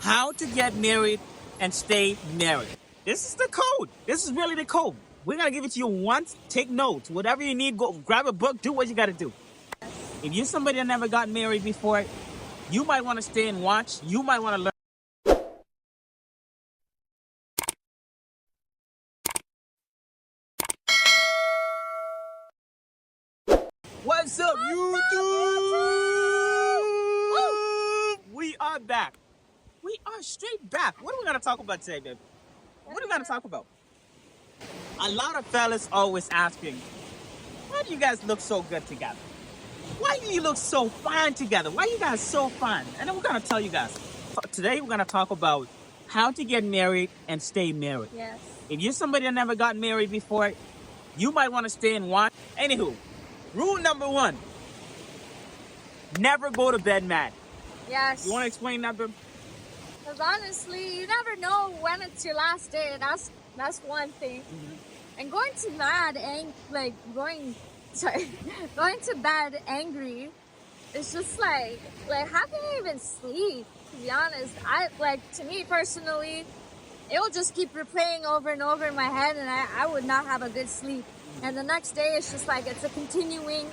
How to get married and stay married. This is the code. This is really the code. We're gonna give it to you once. Take notes. Whatever you need, go grab a book. Do what you gotta do. If you're somebody that never got married before, you might want to stay and watch. You might want to learn. What's up, YouTube? We are back. We are straight back. What are we gonna talk about today, baby? What are we gonna talk about? A lot of fellas always asking, why do you guys look so good together? Why do you look so fine together? Why you guys so fine? And then we're gonna tell you guys. Today we're gonna talk about how to get married and stay married. Yes. If you're somebody that never got married before, you might want to stay and watch. Anywho, rule number 1: never go to bed mad. Yes. You want to explain that, babe? Because honestly, you never know when it's your last day. That's one thing. Mm-hmm. And going to mad and going to bed angry, it's just like how can you even sleep? To be honest, to me personally, it will just keep replaying over and over in my head, and I would not have a good sleep. And the next day, it's just like it's a continuing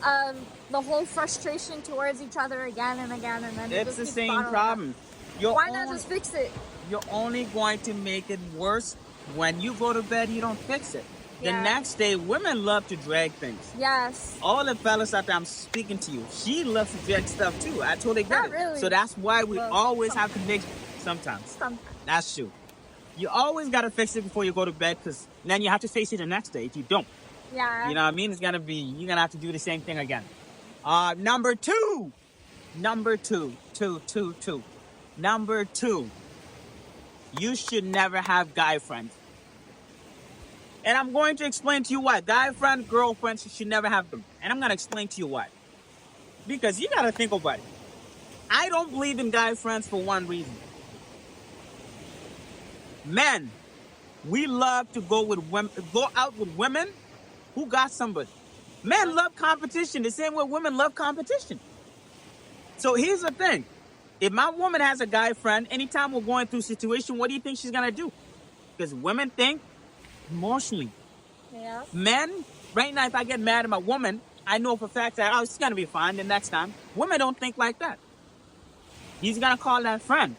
of the whole frustration towards each other again and again, and then It's the same problem. Why not just fix it? You're only going to make it worse. When you go to bed, you don't fix it. The Yeah. next day, women love to drag things. Yes. All the fellas out there, I'm speaking to you. She loves to drag stuff too. I totally get Not it. really. So that's why we Well, always have to make sometimes. Sometimes. That's true. You always got to fix it before you go to bed, because then you have to face it the next day. If you don't, Yeah. you know what I mean? You're going to have to do the same thing again. Number two. You should never have guy friends. And I'm going to explain to you why. Guy friends, girlfriends, you should never have them. And I'm going to explain to you why. Because you got to think about it. I don't believe in guy friends for one reason. Men, we love to go out with women who got somebody. Men love competition the same way women love competition. So here's the thing. If my woman has a guy friend, anytime we're going through a situation, what do you think she's going to do? Because women think emotionally. Yeah. Men, right now, if I get mad at my woman, I know for a fact that, it's going to be fine the next time. Women don't think like that. He's going to call that friend.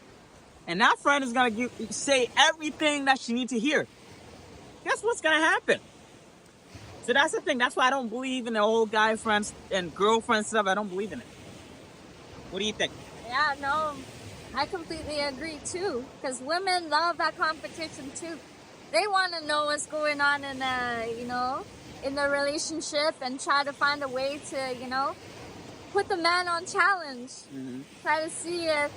And that friend is going to say everything that she needs to hear. Guess what's going to happen? So that's the thing. That's why I don't believe in the old guy friends and girlfriend stuff. I don't believe in it. What do you think? Yeah, no, I completely agree too. Because women love that competition too. They want to know what's going on in the relationship and try to find a way to, put the man on challenge. Mm-hmm. Try to see if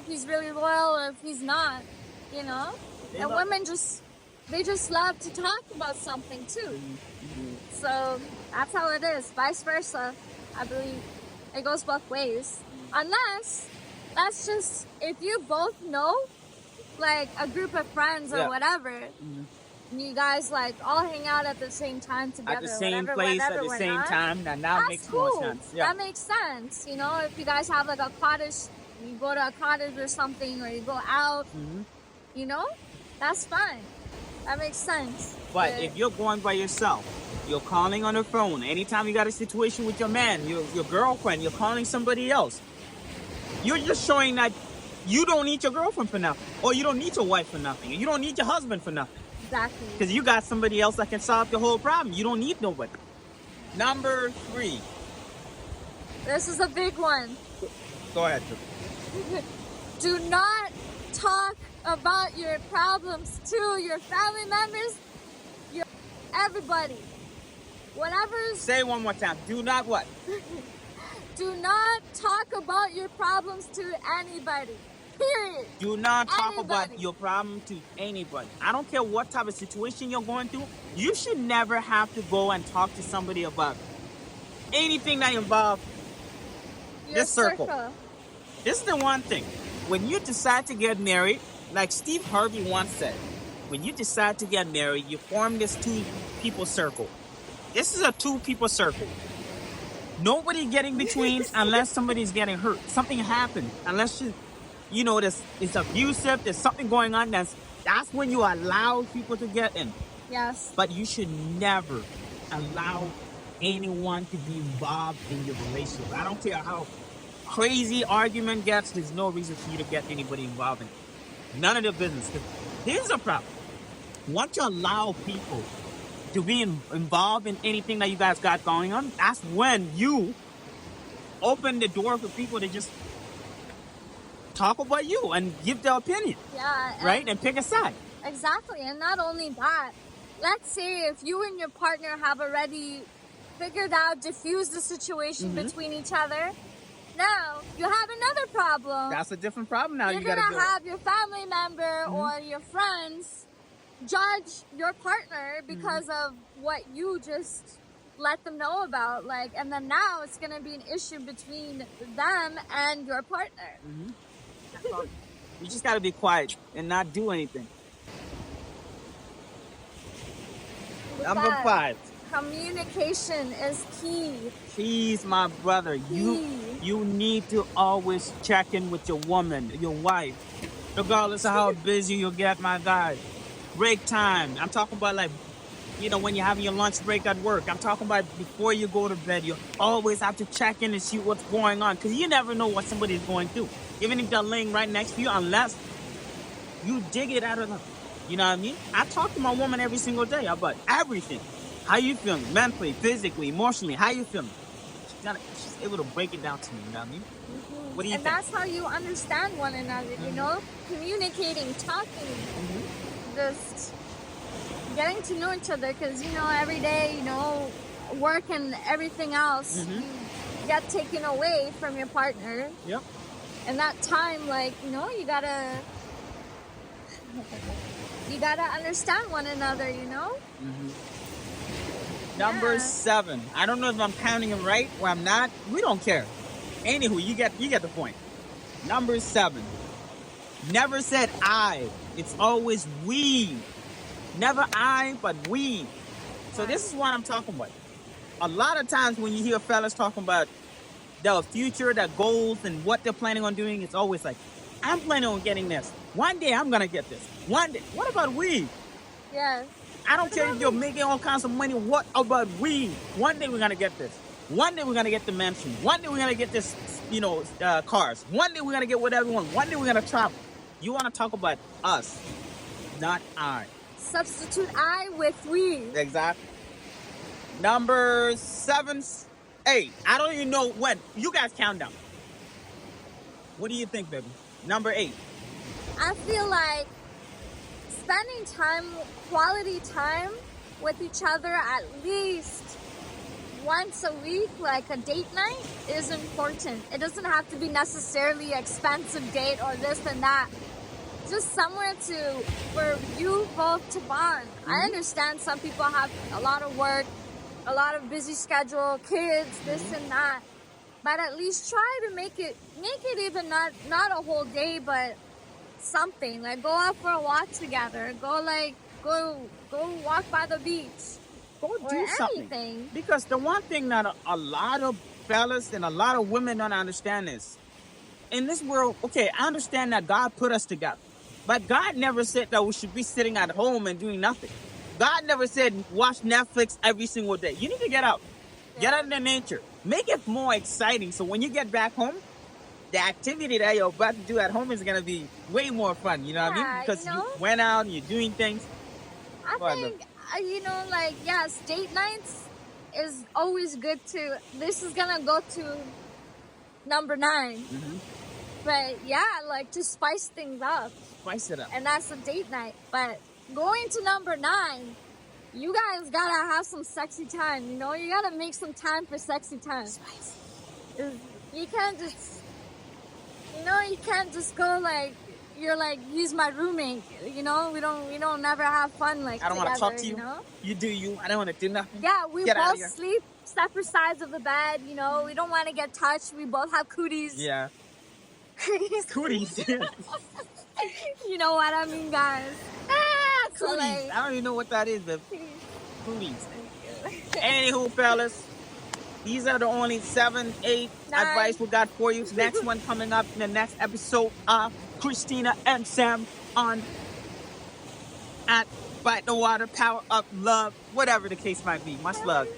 he's really loyal or if he's not, And women they just love to talk about something too. Mm-hmm. So that's how it is. Vice versa, I believe. It goes both ways. Unless that's just if you both know, like a group of friends or whatever, and you guys all hang out at the same time together. At the same whatever, place, whenever, at the we're same not, time. Now that's makes cool. more sense. Yeah. That makes sense. If you guys have like a cottage, you go to a cottage or something, or you go out, that's fine. That makes sense. But if you're going by yourself, you're calling on the phone. Anytime you got a situation with your man, your girlfriend, you're calling somebody else. You're just showing that you don't need your girlfriend for nothing. Or you don't need your wife for nothing. You don't need your husband for nothing. Exactly. Because you got somebody else that can solve the whole problem. You don't need nobody. Number 3. This is a big one. Go ahead. Do not talk about your problems to your family members, everybody. Whatever's... Say it one more time. Do not what? Do not talk about your problems to anybody. Period. Do not talk Anybody. about your problem to anybody. I don't care what type of situation you're going through. You should never have to go and talk to somebody about anything that involves this circle. This is the one thing. When you decide to get married, like Steve Harvey once said, when you decide to get married, you form this 2-people circle. This is a 2-people circle. Nobody getting between unless somebody's getting hurt. Something happened. Unless you know, it's abusive, there's something going on, that's when you allow people to get in. Yes. But you should never allow anyone to be involved in your relationship. I don't care how crazy argument gets, there's no reason for you to get anybody involved in it. None of their business. 'Cause here's a problem. Once you allow people to be involved in anything that you guys got going on, that's when you open the door for people to just talk about you and give their opinion. Yeah. Right? And pick a side. Exactly. And not only that, let's say if you and your partner have already figured out, diffused the situation between each other, now you have another problem. That's a different problem now. You're gonna have your family member or your friends judge your partner because of what you just let them know about, like, and then now it's gonna be an issue between them and your partner. You just gotta be quiet and not do anything. Number 5. Communication is key. Please, my brother, you need to always check in with your woman, your wife, regardless of how busy you get, my guy. Break time. I'm talking about, like, you know, when you're having your lunch break at work. I'm talking about before you go to bed. You always have to check in and see what's going on, because you never know what somebody's going through, even if they're laying right next to you, unless you dig it out of them. You know what I mean? I talk to my woman every single day about everything. How you feeling? Mentally, physically, emotionally, how you feeling? She's able to break it down to me, you know what I mean? What do you think? And that's how you understand one another, you know? Communicating, talking, just getting to know each other, because, you know, every day, you know, work and everything else, you get taken away from your partner. Yep. And that time, like, you know, you gotta understand one another, you know? Number 7. I don't know if I'm counting them right or I'm not. We don't care. Anywho, you get the point. Number 7. Never said I. It's always we. Never I, but we. So this is what I'm talking about. A lot of times when you hear fellas talking about their future, their goals, and what they're planning on doing, it's always like, I'm planning on getting this. One day I'm going to get this. One day. What about we? Yes. I don't care if you're making all kinds of money. What about we? One day we're going to get this. One day we're going to get the mansion. One day we're going to get this, you know, cars. One day we're going to get whatever we want. One day we're going to travel. You want to talk about us, not I. Substitute I with we. Exactly. Number 7, 8. I don't even know when. You guys count down. What do you think, baby? Number 8. I feel like spending time, quality time with each other at least once a week, like a date night, is important. It doesn't have to be necessarily an expensive date or this and that. Just somewhere for you both to bond. I understand some people have a lot of work, a lot of busy schedule, kids, this and that. But at least try to make it even not a whole day, but something. Like, go out for a walk together. Go walk by the beach. Go do something. Because the one thing that a lot of fellas and a lot of women don't understand is, in this world, okay, I understand that God put us together. But God never said that we should be sitting at home and doing nothing. God never said watch Netflix every single day. You need to get out. Get out into nature. Make it more exciting. So when you get back home, the activity that you're about to do at home is going to be way more fun. You know what I mean? Because you went out and you're doing things. I think, you know, like, yes, date nights is always good to. This is going to go to number 9. But yeah, like, to spice things up. Spice it up. And that's a date night. But going to number 9, you guys gotta have some sexy time, you know? You gotta make some time for sexy time. You can't just, you know, you can't just go like, you're like, he's my roommate, you know? We don't never have fun like I don't want to talk to you. You know? You do you. I don't want to do nothing. Yeah, we both sleep separate sides of the bed, you know? We don't want to get touched. We both have cooties. Yeah. Cooties. You know what I mean, guys? Cooties. So, like, I don't even know what that is, but cooties. Thank you. Anywho, fellas, These are the only 7, 8 9 advice we got for you. Next one coming up in the next episode of Christina and Sam on at Fight the Water, Power Up, Love, whatever the case might be. Much love.